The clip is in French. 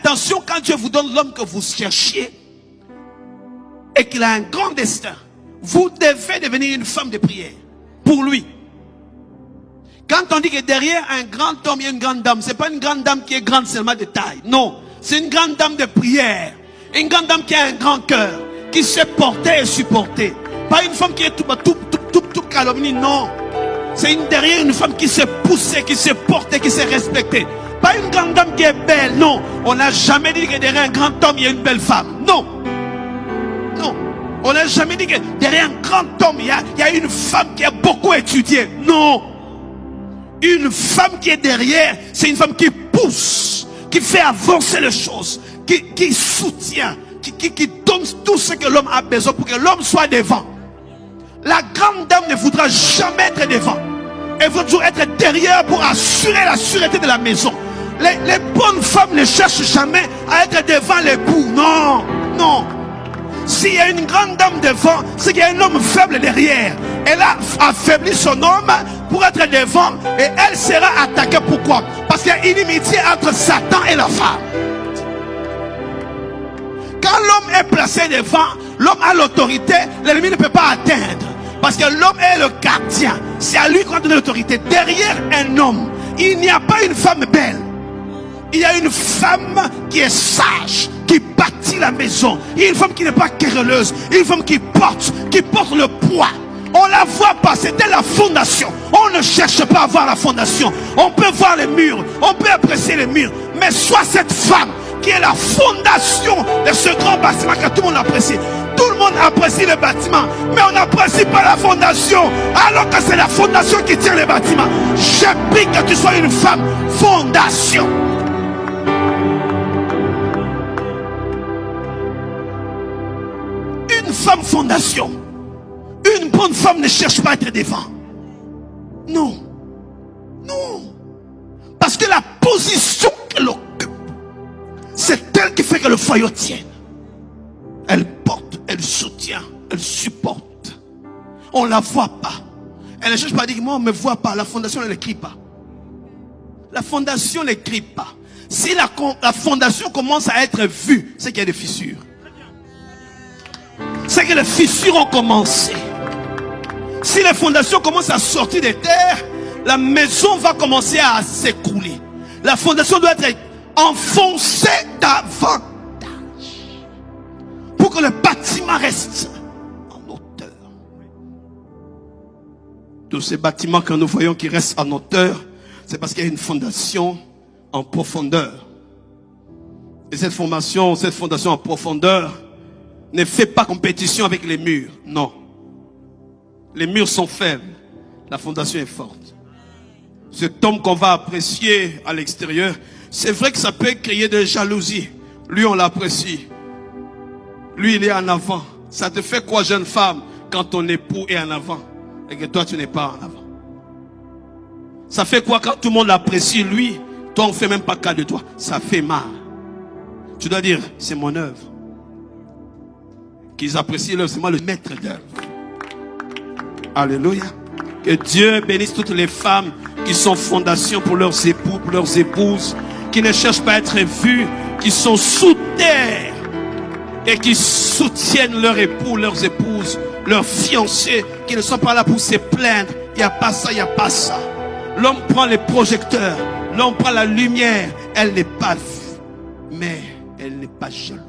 Attention, quand Dieu vous donne l'homme que vous cherchiez et qu'il a un grand destin, vous devez devenir une femme de prière pour lui. Quand on dit que derrière un grand homme, il y a une grande dame, c'est pas une grande dame qui est grande seulement de taille. Non, c'est une grande dame de prière. Une grande dame qui a un grand cœur, qui sait porter et supporter. Pas une femme qui est tout calomnie, non. C'est derrière une femme qui sait pousser, qui sait porter, qui sait respecter. Pas une grande dame qui est belle, non. On n'a jamais dit que derrière un grand homme, il y a une belle femme. Non. Non. On n'a jamais dit que derrière un grand homme, il y a une femme qui a beaucoup étudié. Non. Une femme qui est derrière, c'est une femme qui pousse, qui fait avancer les choses, qui soutient, qui donne tout ce que l'homme a besoin pour que l'homme soit devant. La grande dame ne voudra jamais être devant. Elle veut toujours être derrière pour assurer la sûreté de la maison. Les bonnes femmes ne cherchent jamais à être devant l'époux. Non, non. S'il y a une grande dame devant, c'est qu'il y a un homme faible derrière. Elle a affaibli son homme pour être devant et elle sera attaquée. Pourquoi? Parce qu'il y a une inimitié entre Satan et la femme. Quand l'homme est placé devant, l'homme a l'autorité, l'ennemi ne peut pas atteindre. Parce que l'homme est le gardien. C'est à lui qu'on a donné l'autorité. Derrière un homme, il n'y a pas une femme belle. Il y a une femme qui est sage, qui bâtit la maison. Il y a une femme qui n'est pas querelleuse. Une femme qui porte le poids. On la voit pas, c'était la fondation. On ne cherche pas à voir la fondation. On peut voir les murs, on peut apprécier les murs. Mais soit cette femme qui est la fondation de ce grand bâtiment que tout le monde apprécie. Tout le monde apprécie le bâtiment, mais on n'apprécie pas la fondation. Alors que c'est la fondation qui tient le bâtiment. Je prie que tu sois une femme fondation. Une femme fondation. Une bonne femme ne cherche pas à être devant. Non. Non. Parce que la position qu'elle occupe, c'est elle qui fait que le foyer tienne. Elle porte, elle soutient, elle supporte. On ne la voit pas. Elle ne cherche pas à dire, moi on ne me voit pas. La fondation ne l'écrit pas. La fondation ne l'écrit pas. Si la fondation commence à être vue, c'est qu'il y a des fissures. C'est que les fissures ont commencé. Si les fondations commencent à sortir des terres, la maison va commencer à s'écrouler. La fondation doit être enfoncée davantage pour que le bâtiment reste en hauteur. Tous ces bâtiments que nous voyons qui restent en hauteur, c'est parce qu'il y a une fondation en profondeur. Et cette fondation en profondeur ne fait pas compétition avec les murs. Non. Les murs sont faibles. La fondation est forte. Cet homme qu'on va apprécier à l'extérieur, c'est vrai que ça peut créer de jalousie. Lui, on l'apprécie. Lui, il est en avant. Ça te fait quoi, jeune femme, quand ton époux est en avant et que toi, tu n'es pas en avant? Ça fait quoi quand tout le monde l'apprécie, lui, toi, on ne fait même pas cas de toi? Ça fait mal. Tu dois dire, c'est mon œuvre. Qu'ils apprécient l'œuvre, c'est moi le maître d'œuvre. Alléluia. Que Dieu bénisse toutes les femmes qui sont fondation pour leurs époux, pour leurs épouses, qui ne cherchent pas à être vues, qui sont sous terre et qui soutiennent leurs époux, leurs épouses, leurs fiancés, qui ne sont pas là pour se plaindre. Il n'y a pas ça, il n'y a pas ça. L'homme prend les projecteurs, l'homme prend la lumière. Elle n'est pas vue, mais elle n'est pas jalouse.